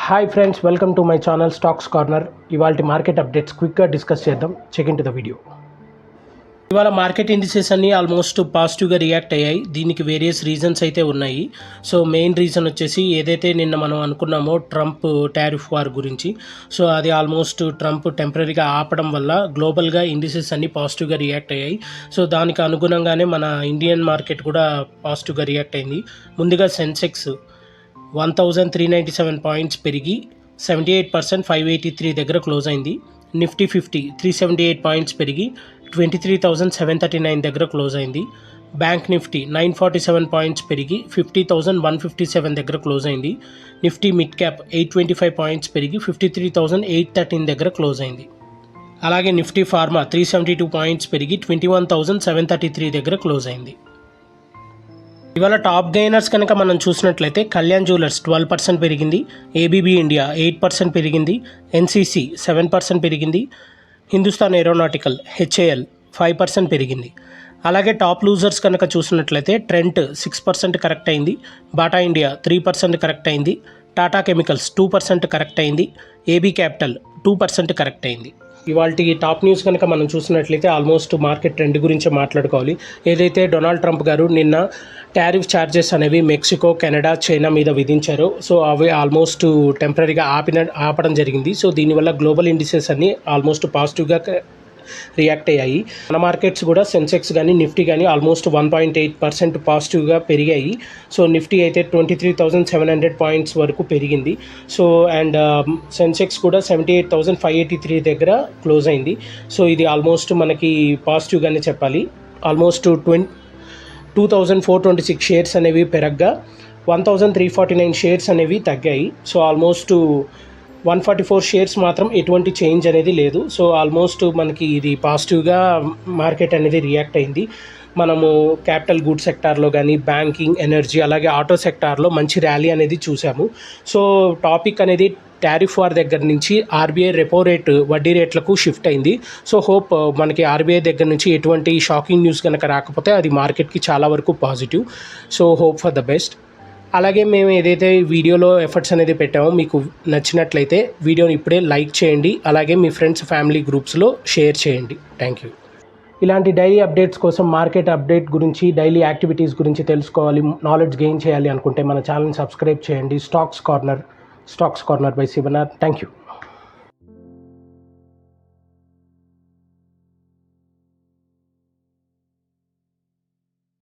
Hi friends, welcome to my channel stocks corner. ఇవాళ market updates క్విక్గా discuss చేద్దాం. Check in to the video. ఇవాళ market indices అన్నీ almost పాజిటివ్గా react అయ్యాయి. దీనికి వేరియస్ రీజన్స్ అయితే ఉన్నాయి. సో మెయిన్ రీజన్ వచ్చేసి ఏదైతే నిన్న మనం అనుకున్నామో ట్రంప్ టారిఫ్ వార్ గురించి, సో అది ఆల్మోస్ట్ ట్రంప్ టెంపరీగా ఆపడం వల్ల గ్లోబల్గా ఇండిసెస్ అన్నీ పాజిటివ్గా రియాక్ట్ అయ్యాయి. సో దానికి అనుగుణంగానే మన ఇండియన్ మార్కెట్ కూడా పాజిటివ్గా రియాక్ట్ అయింది. ముందుగా సెన్సెక్స్ 1397 పాయింట్స్ పెరిగి 78% 583 దగ్గర క్లోజ్ అయింది. నిఫ్టీ 50 378 పాయింట్స్ పెరిగి 23,739 దగ్గర క్లోజ్ అయింది. బ్యాంక్ నిఫ్టీ 947 పాయింట్స్ పెరిగి 50,157 దగ్గర క్లోజ్ అయింది. నిఫ్టీ మిడ్ క్యాప్ 825 పాయింట్స్ పెరిగి 53,813 దగ్గర క్లోజ్ అయింది. అలాగే నిఫ్టీ ఫార్మా 372 పాయింట్స్ పెరిగి 21,733 దగ్గర క్లోజ్ అయింది. ఇవాళ టాప్ గెయినర్స్ కనుక మనం చూసినట్లయితే కళ్యాణ్ జ్యువెలర్స్ 12% పెరిగింది, ఏబీబీ ఇండియా 8% పెరిగింది, ఎన్సీసీ 7% పెరిగింది, హిందుస్థాన్ ఏరోనాటికల్ హెచ్ఏఎల్ 5% పెరిగింది. అలాగే టాప్ లూజర్స్ కనుక చూసినట్లయితే ట్రెంట్ 6% కరెక్ట్ అయింది, బాటా ఇండియా 3% కరెక్ట్ అయింది, టాటా కెమికల్స్ 2% కరెక్ట్ అయింది, ఏబీ క్యాపిటల్ 2% కరెక్ట్ అయింది. ఇవాళ టాప్ న్యూస్ కనుక మనం చూసినట్లయితే ఆల్మోస్ట్ మార్కెట్ ట్రెండ్ గురించి మాట్లాడుకోవాలి. ఏదైతే డొనాల్డ్ ట్రంప్ గారు నిన్న టారిఫ్ ఛార్జెస్ అనేవి మెక్సికో, కెనడా, చైనా మీద విధించారో, సో అవి ఆల్మోస్ట్ టెంపరీగా ఆపడం జరిగింది. సో దీనివల్ల గ్లోబల్ ఇండిసెస్ అన్నీ ఆల్మోస్ట్ పాజిటివ్గా రియాక్ట్ అయ్యాయి. మన మార్కెట్స్ కూడా సెన్సెక్స్ కానీ నిఫ్టీ కానీ ఆల్మోస్ట్ 1.8% పాజిటివ్గా పెరిగాయి. సో నిఫ్టీ అయితే 23,700 పాయింట్స్ వరకు పెరిగింది. సో అండ్ సెన్సెక్స్ కూడా 78,583 దగ్గర క్లోజ్ అయింది. సో ఇది ఆల్మోస్ట్ మనకి పాజిటివ్గానే చెప్పాలి. ఆల్మోస్ట్ 2,426 షేర్స్ అనేవి పెరగ్గా 1,349 షేర్స్ అనేవి తగ్గాయి. సో ఆల్మోస్ట్ 144 షేర్స్ మాత్రం ఎటువంటి చేంజ్ అనేది లేదు. సో ఆల్మోస్ట్ మనకి ఇది పాజిటివ్గా మార్కెట్ అనేది రియాక్ట్ అయింది. మనము క్యాపిటల్ గూడ్ సెక్టార్లో కానీ బ్యాంకింగ్, ఎనర్జీ, అలాగే ఆటో సెక్టార్లో మంచి ర్యాలీ అనేది చూసాము. సో టాపిక్ అనేది టారిఫ్ వార్ దగ్గర నుంచి ఆర్బీఐ రెపో రేట్ వడ్డీ రేట్లకు షిఫ్ట్ అయింది. సో హోప్ మనకి ఆర్బీఐ దగ్గర నుంచి ఎటువంటి షాకింగ్ న్యూస్ కనుక రాకపోతే అది మార్కెట్కి చాలా వరకు positive. So hope for the best. అలాగే మేము ఏదైతే వీడియోలో ఎఫర్ట్స్ అనేది పెట్టామో మీకు నచ్చినట్లయితే వీడియోని ఇప్పుడే లైక్ చేయండి. అలాగే మీ ఫ్రెండ్స్, ఫ్యామిలీ గ్రూప్స్లో షేర్ చేయండి. Thank you. ఇలాంటి డైలీ అప్డేట్స్ కోసం, మార్కెట్ అప్డేట్ గురించి, డైలీ యాక్టివిటీస్ గురించి తెలుసుకోవాలి, నాలెడ్జ్ గెయిన్ చేయాలి అనుకుంటే మన ఛానల్ని సబ్స్క్రైబ్ చేయండి. Stocks corner by Shivanath. Thank you.